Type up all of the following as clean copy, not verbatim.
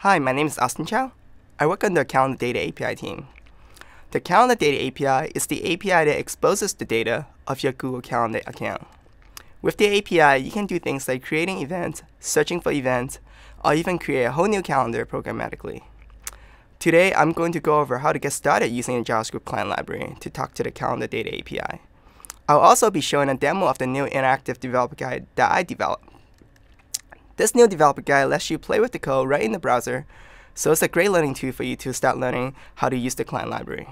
Hi, my name is Austin Chow. I work on the Calendar Data API team. The Calendar Data API is the API that exposes the data of your Google Calendar account. With the API, you can do things like creating events, searching for events, or even create a whole new calendar programmatically. Today, I'm going to go over how to get started using the JavaScript client library to talk to the Calendar Data API. I'll also be showing a demo of the new interactive developer guide that I developed. This new developer guide lets you play with the code right in the browser, so it's a great learning tool for you to start learning how to use the client library.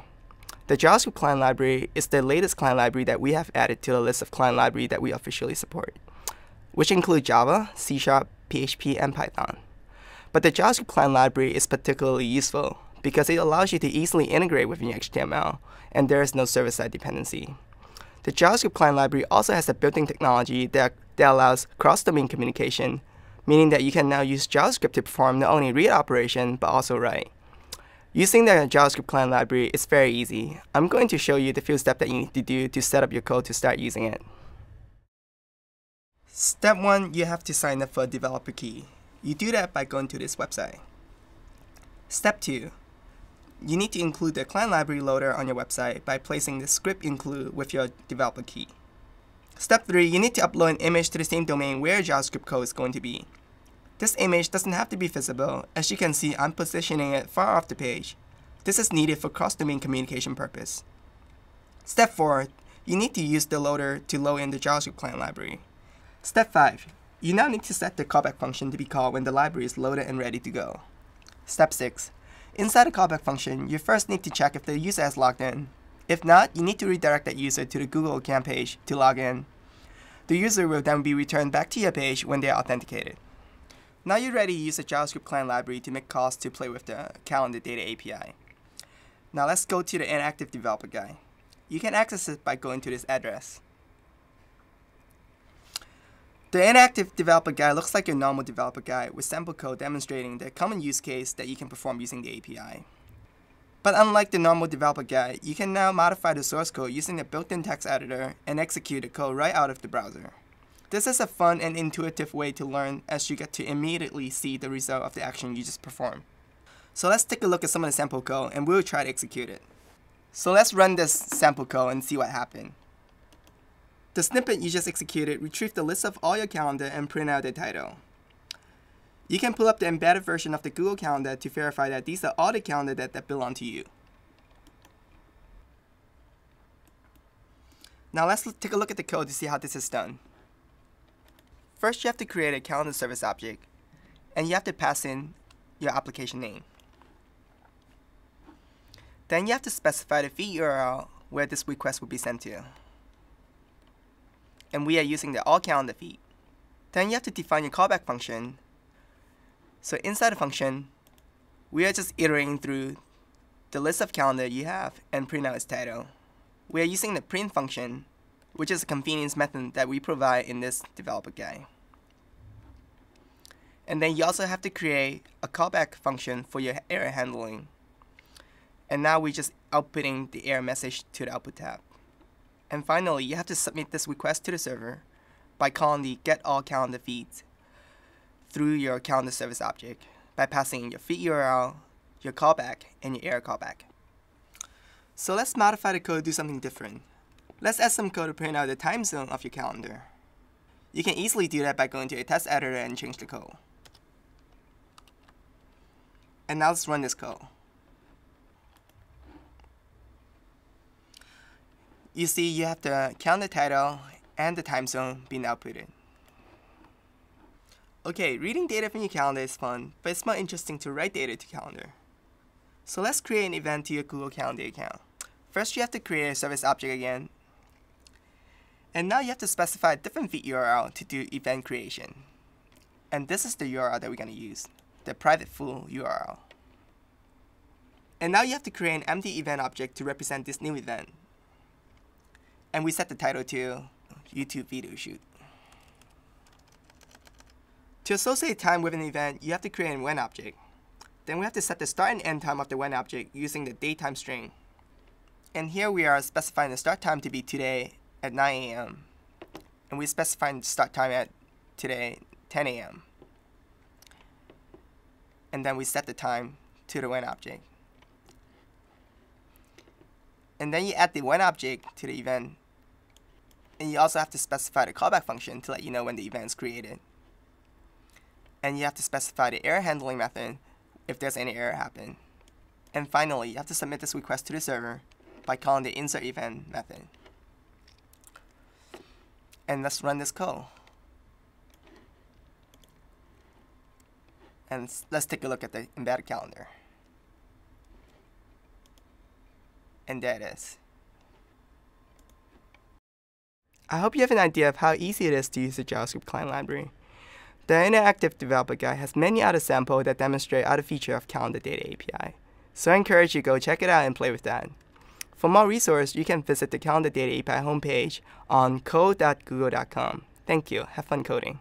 The JavaScript client library is the latest client library that we have added to the list of client libraries that we officially support, which include Java, C#, PHP, and Python. But the JavaScript client library is particularly useful because it allows you to easily integrate with your HTML, and there is no server-side dependency. The JavaScript client library also has a built-in technology that allows cross-domain communication, meaning that you can now use JavaScript to perform not only read operation, but also write. Using the JavaScript client library is very easy. I'm going to show you the few steps that you need to do to set up your code to start using it. Step 1, you have to sign up for a developer key. You do that by going to this website. Step 2, you need to include the client library loader on your website by placing the script include with your developer key. Step 3, you need to upload an image to the same domain where your JavaScript code is going to be. This image doesn't have to be visible. As you can see, I'm positioning it far off the page. This is needed for cross-domain communication purpose. Step 4, you need to use the loader to load in the JavaScript client library. Step 5, you now need to set the callback function to be called when the library is loaded and ready to go. Step 6, inside the callback function, you first need to check if the user has logged in. If not, you need to redirect that user to the Google account page to log in. The user will then be returned back to your page when they are authenticated. Now you're ready to use the JavaScript client library to make calls to play with the Calendar Data API. Now let's go to the interactive developer guide. You can access it by going to this address. The interactive developer guide looks like your normal developer guide with sample code demonstrating the common use case that you can perform using the API. But unlike the normal developer guide, you can now modify the source code using the built-in text editor and execute the code right out of the browser. This is a fun and intuitive way to learn as you get to immediately see the result of the action you just performed. So let's take a look at some of the sample code and we'll try to execute it. So let's run this sample code and see what happened. The snippet you just executed retrieved the list of all your calendar and print out the title. You can pull up the embedded version of the Google Calendar to verify that these are all the calendars that belong to you. Now let's take a look at the code to see how this is done. First, you have to create a calendar service object, and you have to pass in your application name. Then you have to specify the feed URL where this request will be sent to. And we are using the all calendar feed. Then you have to define your callback function. So inside the function, we are just iterating through the list of calendar you have and print out its title. We are using the print function, which is a convenience method that we provide in this developer guide. And then you also have to create a callback function for your error handling. And now we're just outputting the error message to the output tab. And finally, you have to submit this request to the server by calling the getAllCalendarFeeds through your calendar service object by passing your feed URL, your callback, and your error callback. So let's modify the code to do something different. Let's add some code to print out the time zone of your calendar. You can easily do that by going to a text editor and change the code. And now let's run this code. You see you have the calendar title and the time zone being outputted. Okay, reading data from your calendar is fun, but it's more interesting to write data to calendar. So let's create an event to your Google Calendar account. First, you have to create a service object again. And now you have to specify a different feed URL to do event creation. And this is the URL that we're going to use, the private full URL. And now you have to create an empty event object to represent this new event. And we set the title to YouTube video shoot. To associate time with an event, you have to create an when object. Then we have to set the start and end time of the when object using the datetime string. And here we are specifying the start time to be today at 9 a.m. And we're specifying the start time at today 10 a.m. and then we set the time to the when object. And then you add the when object to the event, and you also have to specify the callback function to let you know when the event is created. And you have to specify the error handling method if there's any error happen. And finally, you have to submit this request to the server by calling the insert event method. And let's run this code. And let's take a look at the embedded calendar. And there it is. I hope you have an idea of how easy it is to use the JavaScript client library. The Interactive Developer Guide has many other samples that demonstrate other features of Calendar Data API. So I encourage you to go check it out and play with that. For more resources, you can visit the Calendar Data API homepage on code.google.com. Thank you. Have fun coding.